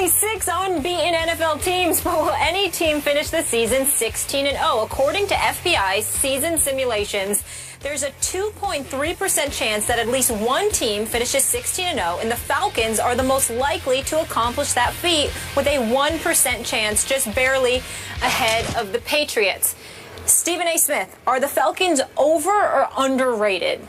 only 6 unbeaten NFL teams, but will any team finish the season 16-0? According to FBI season simulations, there's a 2.3% chance that at least one team finishes 16-0, and the Falcons are the most likely to accomplish that feat with a 1% chance, just barely ahead of the Patriots. Stephen A. Smith, are the Falcons over or underrated?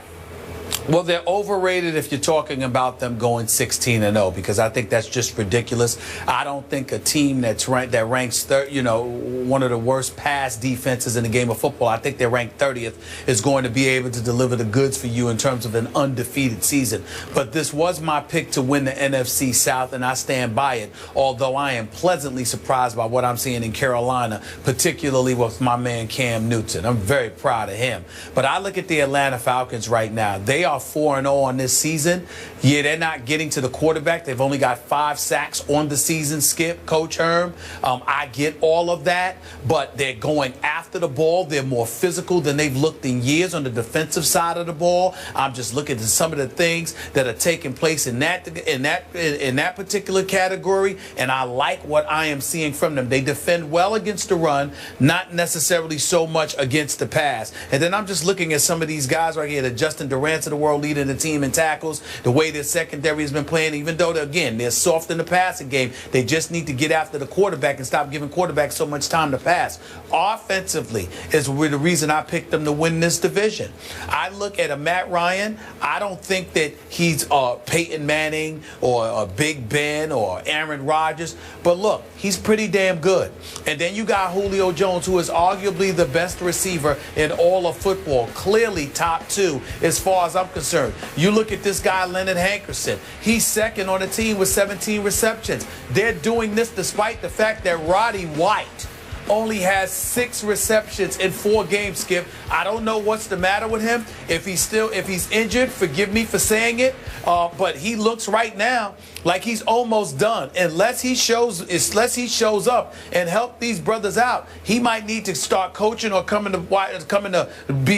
Well, they're overrated if you're talking about them going 16-0, because I think that's just ridiculous. I don't think a team that ranks one of the worst pass defenses in the game of football, I think they're ranked 30th, is going to be able to deliver the goods for you in terms of an undefeated season. But this was my pick to win the NFC South, and I stand by it, although I am pleasantly surprised by what I'm seeing in Carolina, particularly with my man Cam Newton. I'm very proud of him. But I look at the Atlanta Falcons right now. They are 4-0 on this season. Yeah, they're not getting to the quarterback. They've only got 5 sacks on the season, Skip, Coach Herm. I get all of that, but they're going after the ball. They're more physical than they've looked in years on the defensive side of the ball. I'm just looking at some of the things that are taking place in that particular category, and I like what I am seeing from them. They defend well against the run, not necessarily so much against the pass. And then I'm just looking at some of these guys right here, the Justin Durant's of the world leading the team in tackles, the way their secondary has been playing, even though, again, they're soft in the passing game. They just need to get after the quarterback and stop giving quarterbacks so much time to pass. Offensively is the reason I picked them to win this division. I look at a Matt Ryan. I don't think that he's Peyton Manning or Big Ben or Aaron Rodgers, but look, he's pretty damn good. And then you got Julio Jones, who is arguably the best receiver in all of football, clearly top 2 as far as I'm concerned. You look at this guy, Leonard Hankerson. He's second on the team with 17 receptions. They're doing this despite the fact that Roddy White only has 6 receptions in 4 games, Skip. I don't know what's the matter with him. If he's injured, forgive me for saying it, but he looks right now like he's almost done. Unless he shows up and help these brothers out, he might need to start coaching or coming to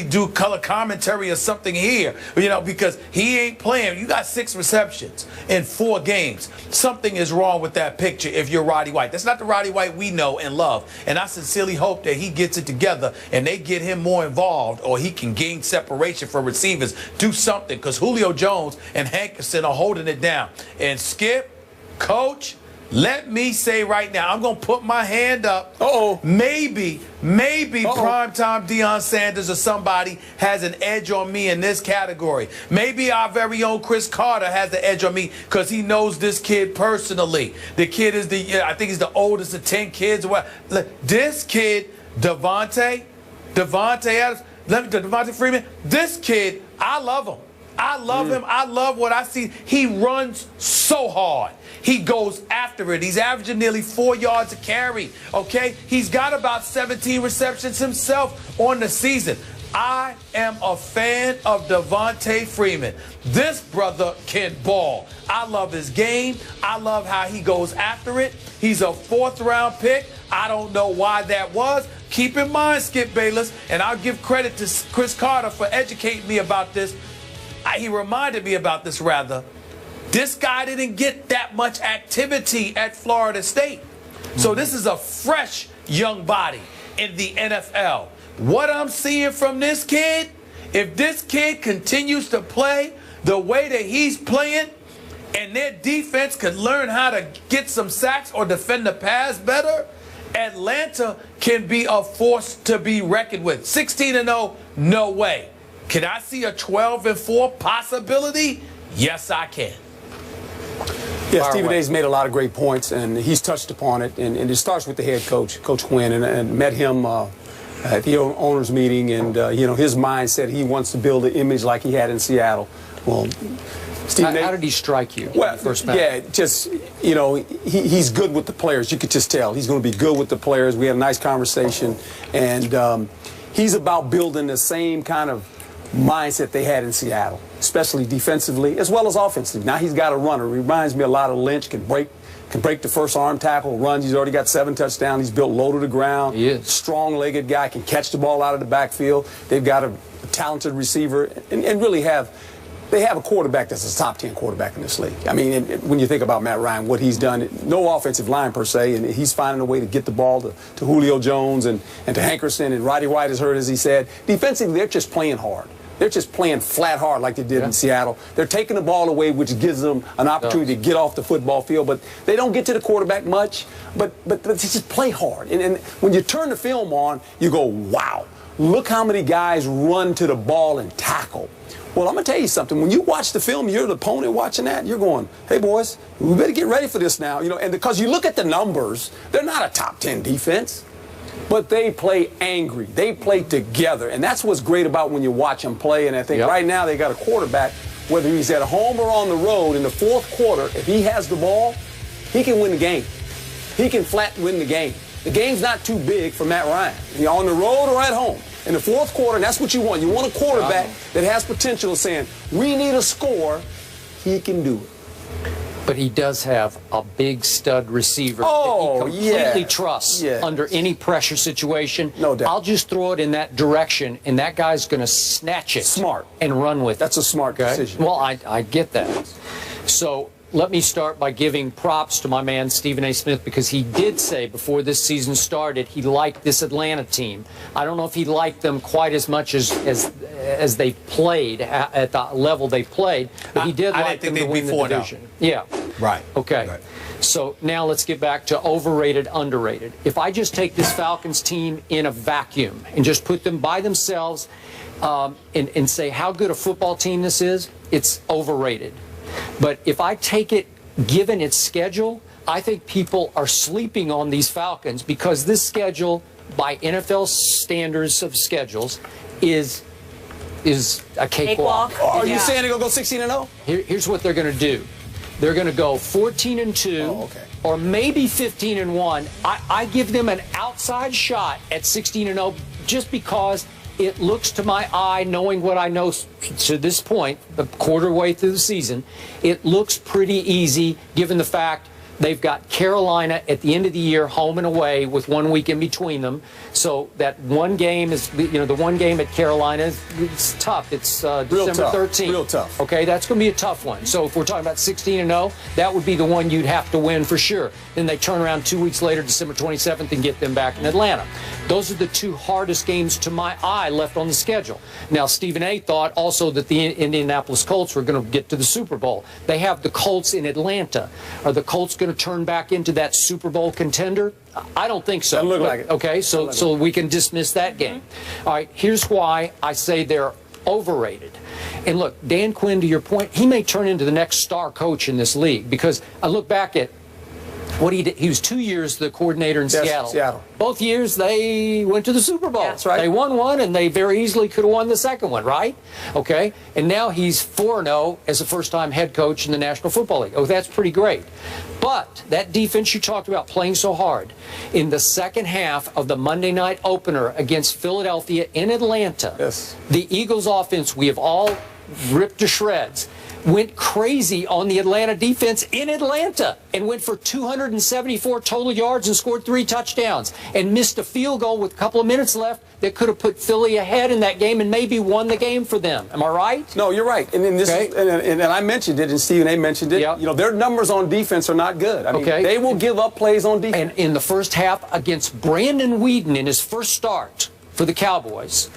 do color commentary or something here, because he ain't playing. You got 6 receptions in 4 games. Something is wrong with that picture if you're Roddy White. That's not the Roddy White we know and love. And I sincerely hope that he gets it together and they get him more involved, or he can gain separation for receivers. Do something, because Julio Jones and Hankerson are holding it down. And Skip, Coach, let me say right now, I'm going to put my hand up. Maybe primetime Deion Sanders or somebody has an edge on me in this category. Maybe our very own Chris Carter has the edge on me because he knows this kid personally. The kid is I think he's the oldest of 10 kids. This kid, Devontae Adams, Devontae Freeman, this kid, I love him. I love him. I love what I see. He runs so hard. He goes after it. He's averaging nearly 4 yards a carry, okay? He's got about 17 receptions himself on the season. I am a fan of Devontae Freeman. This brother can ball. I love his game. I love how he goes after it. He's a 4th-round pick. I don't know why that was. Keep in mind, Skip Bayless, and I'll give credit to Chris Carter for educating me about this. He reminded me about this, rather. This guy didn't get that much activity at Florida State. So this is a fresh young body in the NFL. What I'm seeing from this kid, if this kid continues to play the way that he's playing, and their defense could learn how to get some sacks or defend the pass better, Atlanta can be a force to be reckoned with. 16-0, no way. Can I see a 12-4 possibility? Yes, I can. Yeah, Stephen A's made a lot of great points, and he's touched upon it. And it starts with the head coach, Coach Quinn, and met him at the owners' meeting. And, his mindset, he wants to build an image like he had in Seattle. Well, Stephen how did he strike you? Well, he's good with the players. You could just tell. He's going to be good with the players. We had a nice conversation. And he's about building the same kind of mindset they had in Seattle, especially defensively as well as offensively. Now he's got a runner. He reminds me a lot of Lynch. Can break the first arm tackle, runs. He's already got 7 touchdowns. He's built low to the ground. He is. Strong-legged guy, can catch the ball out of the backfield. They've got a talented receiver and really have they have a quarterback that's a top 10 quarterback in this league. I mean, when you think about Matt Ryan, what he's done, no offensive line per se, and he's finding a way to get the ball to Julio Jones and to Hankerson, and Roddy White is hurt, as he said. Defensively, they're just playing hard. They're just playing flat hard like they did in Seattle. They're taking the ball away, which gives them an opportunity to get off the football field. But they don't get to the quarterback much. But they just play hard. And when you turn the film on, you go, wow, look how many guys run to the ball and tackle. Well, I'm going to tell you something. When you watch the film, you're the opponent watching that, you're going, hey, boys, we better get ready for this now. You know, and because you look at the numbers, they're not a top 10 defense. But they play angry. They play together. And that's what's great about when you watch them play. And I think right now they got a quarterback, whether he's at home or on the road, in the fourth quarter, if he has the ball, he can win the game. He can flat win the game. The game's not too big for Matt Ryan. You're on the road or at home. In the fourth quarter, and that's what you want. You want a quarterback that has potential of saying, we need a score. He can do it. But he does have a big stud receiver that he completely trusts under any pressure situation. No doubt. I'll just throw it in that direction, and that guy's going to snatch it and run with it. That's a smart decision. Well, I get that. So let me start by giving props to my man Stephen A. Smith, because he did say before this season started he liked this Atlanta team. I don't know if he liked them quite as much as they played at the level they played, but he did like them to win the division. Yeah. Right. Okay. Right. So now let's get back to overrated, underrated. If I just take this Falcons team in a vacuum and just put them by themselves and say how good a football team this is, it's overrated. But if I take it, given its schedule, I think people are sleeping on these Falcons because this schedule, by NFL standards of schedules, is a cakewalk. Are you saying they're going to go 16-0? Here's what they're going to do. They're going to go 14-2, or maybe 15-1. I give them an outside shot at 16-0 just because it looks to my eye, knowing what I know to this point, the quarter way through the season, it looks pretty easy given the fact they've got Carolina at the end of the year, home and away, with 1 week in between them. So that one game is, the one game at Carolina, it's tough. It's December 13th. Real tough. Okay, that's going to be a tough one. So if we're talking about 16-0, that would be the one you'd have to win for sure. Then they turn around 2 weeks later, December 27th, and get them back in Atlanta. Those are the two hardest games to my eye left on the schedule. Now, Stephen A. thought also that the Indianapolis Colts were going to get to the Super Bowl. They have the Colts in Atlanta. Are the Colts going to turn back into that Super Bowl contender? I don't think so. Doesn't look like it. Okay, so we can dismiss that game. All right, here's why I say they're overrated. And look, Dan Quinn, to your point, he may turn into the next star coach in this league, because I look back at what he did. He was 2 years the coordinator in Seattle. Both years they went to the Super Bowl. That's right. They won one, and they very easily could have won the second one, right? Okay. And now he's 4-0 as a first-time head coach in the National Football League. Oh, that's pretty great. But that defense you talked about playing so hard, in the second half of the Monday night opener against Philadelphia in Atlanta, the Eagles' offense, we have all ripped to shreds, went crazy on the Atlanta defense in Atlanta and went for 274 total yards and scored 3 touchdowns and missed a field goal with a couple of minutes left that could have put Philly ahead in that game and maybe won the game for them. Am I right? No, you're right. And this and I mentioned it, and Stephen A. mentioned it. You know, their numbers on defense are not good. I mean, they will give up plays on defense. And in the first half against Brandon Whedon in his first start for the Cowboys,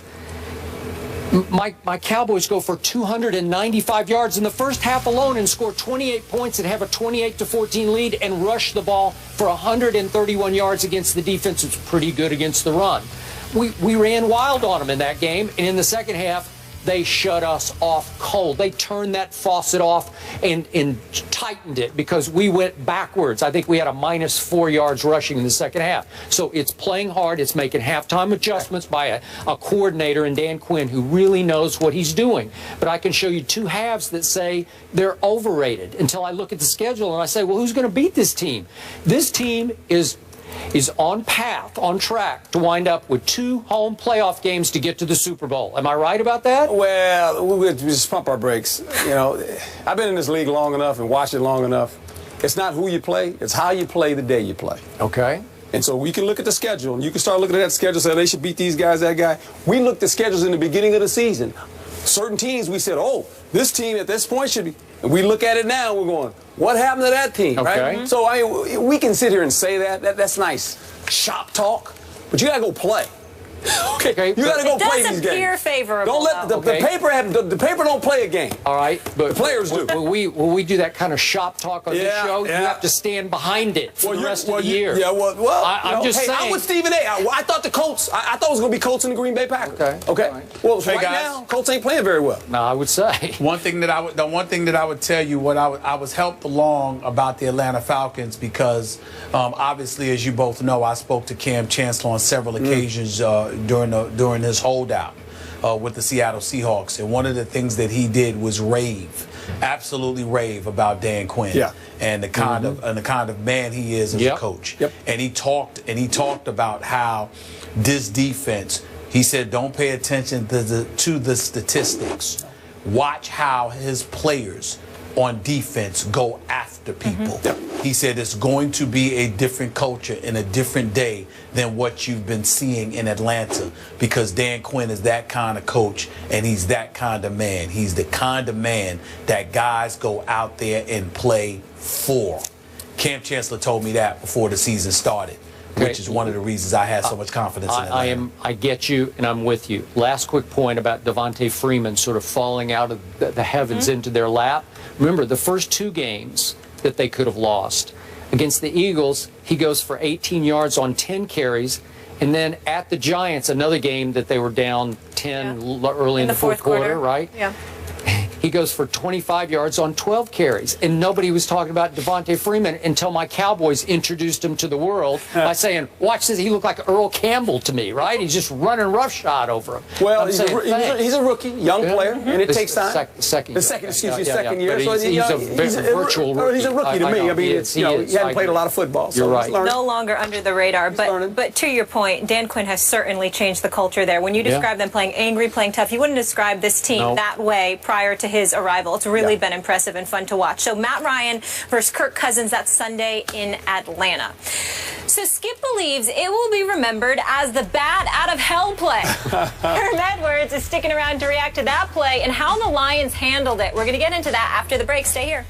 my Cowboys go for 295 yards in the first half alone and score 28 points and have a 28-14 lead and rush the ball for 131 yards against the defense. It's pretty good against the run. We ran wild on them in that game, and in the second half, they shut us off cold. They turned that faucet off and tightened it because we went backwards. I think we had a -4 yards rushing in the second half. So it's playing hard. It's making halftime adjustments by a coordinator in Dan Quinn who really knows what he's doing. But I can show you two halves that say they're overrated until I look at the schedule and I say, well, who's going to beat this team? This team is on track to wind up with 2 home playoff games to get to the Super Bowl. Am I right about that? Well, we just pump our brakes. You know, I've been in this league long enough and watched it long enough. It's not who you play, it's how you play the day you play. Okay. And so we can look at the schedule, and you can start looking at that schedule and say they should beat these guys, that guy. We looked at schedules in the beginning of the season. Certain teams, we said, oh, this team at this point should be. And we look at it now, we're going, what happened to that team, Okay. right? So, I mean, we can sit here and say that's nice shop talk, but you got to go play. Okay, you got to go play these games. It does appear favorable. Don't let the paper don't play a game. All right, but the players do. Will we do that kind of shop talk on this show? You have to stand behind it for the rest of the year. Yeah, I'm just saying. I'm with Stephen A. I thought the Colts. I thought it was going to be Colts and the Green Bay Packers. Okay. Right. Well, right now, Colts ain't playing very well. No, I would say. The one thing that I would tell you, I was helped along about the Atlanta Falcons because obviously, as you both know, I spoke to Cam Chancellor on several occasions during his holdout with the Seattle Seahawks, and one of the things that he did was absolutely rave about Dan Quinn and the kind of man he is as a coach. And he talked about how this defense. He said, don't pay attention to the statistics. Watch how his players on defense go after people. He said it's going to be a different culture and a different day than what you've been seeing in Atlanta because Dan Quinn is that kind of coach and he's that kind of man. He's the kind of man that guys go out there and play for. Cam Chancellor told me that before the season started. Which is one of the reasons I had so much confidence in Atlanta. I get you, and I'm with you. Last quick point about Devontae Freeman sort of falling out of the heavens into their lap. Remember, the first 2 games that they could have lost. Against the Eagles, he goes for 18 yards on 10 carries. And then at the Giants, another game that they were down 10 early in the fourth quarter, right? Yeah. He goes for 25 yards on 12 carries. And nobody was talking about Devontae Freeman until my Cowboys introduced him to the world by saying, watch this, he looked like Earl Campbell to me, right? He's just running roughshod over him. Well, he's a rookie, young player, and it takes time. Second year. So he's a virtual rookie. He's a rookie to me. I mean, he hadn't played a lot of football. You're right. No longer under the radar. But to your point, Dan Quinn has certainly changed the culture there. When you describe them playing angry, playing tough, you wouldn't describe this team that way prior to his arrival. It's really been impressive and fun to watch. So Matt Ryan versus Kirk Cousins, that's Sunday in Atlanta. So Skip believes it will be remembered as the bat out of hell play. Herm Edwards is sticking around to react to that play and how the Lions handled it. We're going to get into that after the break. Stay here.